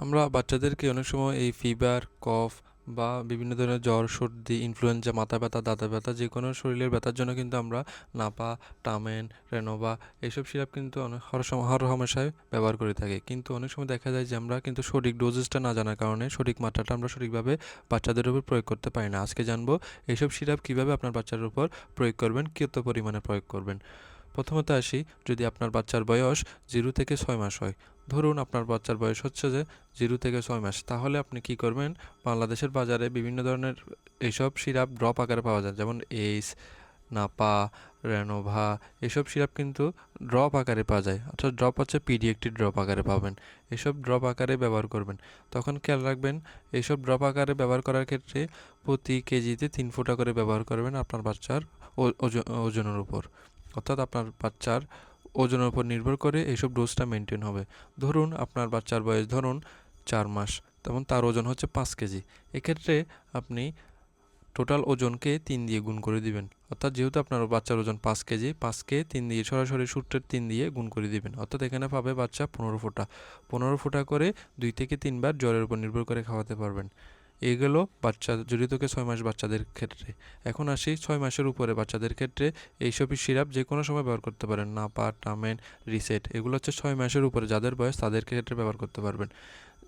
আমরা বাচ্চাদেরকে অনেক সময় এই ফিভার, কফ বা বিভিন্ন ধরনের জ্বর, সর্দি, ইনফ্লুয়েঞ্জা, মাথা ব্যথা, দাঁতে ব্যথা যে কোনো শরীরের ব্যথার জন্য কিন্তু আমরা নাপা, টামেন, রেনোভা এইসব সিরাপ কিন্তু অনেক হরহামেশাই ব্যবহার করে থাকি। কিন্তু অনেক সময় দেখা যায় যে আমরা কিন্তু সঠিক ডোজেসটা না জানার কারণে সঠিক মাত্রাটা আমরা সঠিকভাবে বাচ্চাদের উপর প্রয়োগ করতে পারি না। আজকে জানবো এইসব সিরাপ কীভাবে আপনার বাচ্চার উপর প্রয়োগ করবেন, কত পরিমাণে প্রয়োগ করবেন। প্রথমত আসি, যদি আপনার বাচ্চার বয়স 0 থেকে 6 মাস হয়, ধরুন আপনার বাচ্চার বয়স হচ্ছে যে 0 থেকে 6 মাস, তাহলে আপনি কি করবেন, বাংলাদেশের বাজারে বিভিন্ন ধরনের এইসব সিরাপ ড্রপ আকারে পাওয়া যায়, যেমন এইস, নাপা, রেনোভা, এসব সিরাপ কিন্তু ড্রপ আকারে পাওয়া যায়, অর্থাৎ ড্রপ হচ্ছে পিডিএকটি ড্রপ আকারে পাবেন। এসব ড্রপ আকারে ব্যবহার করবেন। তখন খেয়াল রাখবেন, এইসব ড্রপ আকারে ব্যবহার করার ক্ষেত্রে প্রতি কেজিতে 3 ফোঁটা করে ব্যবহার করবেন আপনার বাচ্চার ওজনের উপর, অর্থাৎ আপনার বাচ্চার ওজনের উপর নির্ভর করে এইসব ডোজটা মেনটেন হবে। ধরুন আপনার বাচ্চার বয়স 4 মাস, তেমন তার ওজন হচ্ছে 5 কেজি। এক্ষেত্রে আপনি টোটাল ওজনকে 3 দিয়ে গুণ করে দিবেন, অর্থাৎ যেহেতু আপনার বাচ্চার ওজন 5 কেজি, 5কে 3 দিয়ে সরাসরি সূত্রের 3 দিয়ে গুণ করে দিবেন, অর্থাৎ এখানে পাবে বাচ্চা 15 ফোঁটা। 15 ফোঁটা করে 2 থেকে 3 বার জ্বরের উপর নির্ভর করে খাওয়াতে পারবেন। এগুলো বাচ্চা 0 থেকে 6 মাস বাচ্চাদের ক্ষেত্রে। এখন আসি 6 মাসের উপরে বাচ্চাদের ক্ষেত্রে। এইসবই সিরাপ যে কোনো সময় ব্যবহার করতে পারেন। নাপা, টামেন, রিসেট, এগুলো হচ্ছে 6 মাসের উপরে যাদের বয়স, তাদের ক্ষেত্রে ব্যবহার করতে পারবেন।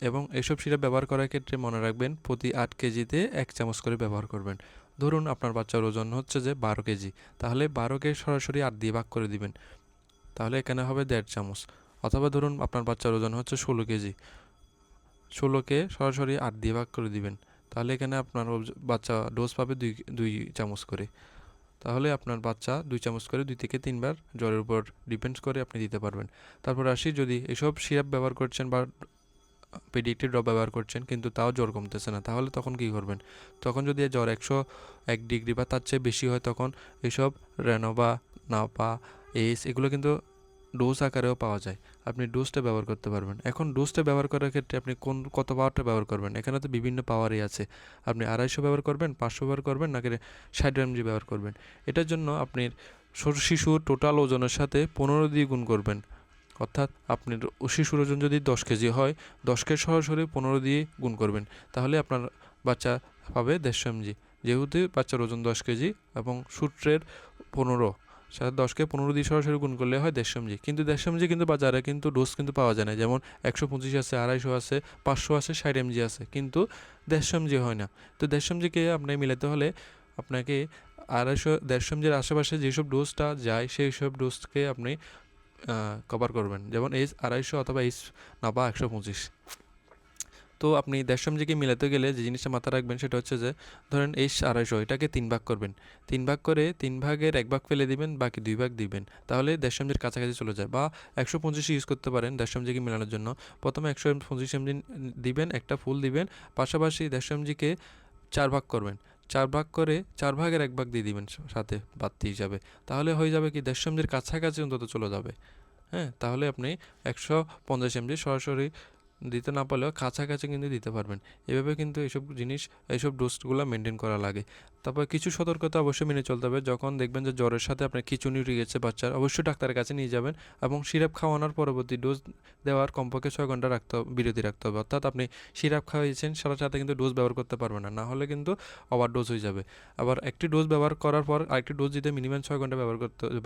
এবং এসব সিরাপ ব্যবহার করার ক্ষেত্রে মনে রাখবেন, প্রতি 8 কেজিতে 1 চামচ করে ব্যবহার করবেন। ধরুন আপনার বাচ্চার ওজন হচ্ছে যে 12 কেজি, তাহলে 12কে সরাসরি 8 দিয়ে ভাগ করে দিবেন, তাহলে এখানে হবে 1.5 চামচ। অথবা ধরুন আপনার বাচ্চার ওজন হচ্ছে 16 কেজি, 16কে সরাসরি 8 দিয়ে ভাগ করে দিবেন, তাহলে এখানে আপনার বাচ্চা ডোজ পাবে 2 চামচ করে। তাহলে আপনার বাচ্চা 2 চামচ করে 2 থেকে 3 বার জ্বরের উপর ডিপেন্ডস করে আপনি দিতে পারবেন। তারপর আসি, যদি এসব সিরাপ ব্যবহার করছেন বা পেডিয়াট্রিক ড্রপ ব্যবহার করছেন কিন্তু তাও জ্বর কমতেছে না, তাহলে তখন কী করবেন? তখন যদি জ্বর 101 ডিগ্রি বা তার চেয়ে বেশি হয়, তখন এসব রেনোভা, নাপা, এইস এগুলো কিন্তু ডোজ আকারেও পাওয়া যায়, আপনি ডোজটা ব্যবহার করতে পারবেন। এখন ডোজটা ব্যবহার করার ক্ষেত্রে আপনি কত পাওয়ারটা ব্যবহার করবেন, এখানে তো বিভিন্ন পাওয়ারই আছে। আপনি 250 ব্যবহার করবেন, 500 ব্যবহার করবেন, নাকি 60 mg ব্যবহার করবেন। এটার জন্য আপনি শিশুর টোটাল ওজনের সাথে 15 দিয়ে গুণ করবেন, অর্থাৎ আপনার শিশুর ওজন যদি 10 কেজি হয়, 10কে সরাসরি 15 দিয়ে গুণ করবেন, তাহলে আপনার বাচ্চা পাবে 150 mg। যেহেতু বাচ্চার ওজন 10 কেজি এবং সূত্রের 15, সাথে 10কে 15 দিয়ে সরাসরি গুণ করলে হয় 150 mg। কিন্তু 150 mg কিন্তু বাজারে কিন্তু ডোজ কিন্তু পাওয়া যায় না, যেমন 125 আছে, 250 আছে, 500 আছে, 60 mg আছে, কিন্তু 150 mg হয় না। তো 150 mgকে আপনাকে মিলাতে হলে আপনাকে 150 mgর আশেপাশে যেসব ডোজটা যায় সেই সব ডোজকে আপনি কভার করবেন, যেমন এইচ 250 অথবা এইচ নাপা 125। তো আপনি 150 mgকে মিলাতে গেলে যে জিনিসটা মাথায় রাখবেন সেটা হচ্ছে যে, ধরেন এইচ 250, এটাকে 3 ভাগ করবেন, 3 ভাগ করে 3 ভাগের 1 ভাগ ফেলে দিবেন, বাকি 2 ভাগ দিবেন, তাহলে 150 mgর কাছাকাছি চলে যায়। বা 125 ইউজ করতে পারেন 150 mgকে মেলানোর জন্য। প্রথমে 125 mg দিবেন, একটা ফুল দিবেন, পাশাপাশি 150 mgকে 4 ভাগ করবেন, 4 ভাগ করে 4 ভাগের 1 ভাগ দিয়ে দিবেন সাথে বাড়তি হিসাবে, তাহলে হয়ে যাবে কি 150 mgর কাছাকাছি অন্তত চলে যাবে। হ্যাঁ, তাহলে আপনি 150 mg সরাসরি দিতে না পারলেও কাছাকাছি কিন্তু দিতে পারবেন। এভাবে কিন্তু এইসব জিনিস, এইসব ডোজগুলো মেনটেন করা লাগে। তারপর কিছু সতর্কতা অবশ্যই মেনে চলতে হবে। যখন দেখবেন যে জ্বরের সাথে আপনার খিঁচুনি উঠে গেছে বাচ্চার, অবশ্যই ডাক্তারের কাছে নিয়ে যাবেন এবং সিরাপ খাওয়ানোর পরবর্তী ডোজ দেওয়ার কমপক্ষে 6 ঘন্টা বিরতি রাখতে হবে। অর্থাৎ আপনি সিরাপ খাওয়াইছেন, সাথে সাথে কিন্তু ডোজ ব্যবহার করতে পারবেন না, না হলে কিন্তু ওভার ডোজ হয়ে যাবে। আবার একটি ডোজ ব্যবহার করার পর আরেকটি ডোজ দিতে মিনিমাম 6 ঘন্টা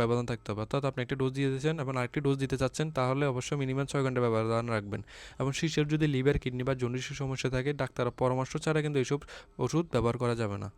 ব্যবধান থাকতে হবে। অর্থাৎ আপনি একটি ডোজ দিয়ে দিয়েছেন এবং আরেকটি ডোজ দিতে চাচ্ছেন, তাহলে অবশ্যই মিনিমাম 6 ঘন্টা ব্যবধান রাখবেন। এবং শিশুর যদি লিভার, কিডনি বা জন্ডিসের সমস্যা থাকে, ডাক্তারের পরামর্শ ছাড়া কিন্তু এইসব ওষুধ ব্যবহার করা যাবে না।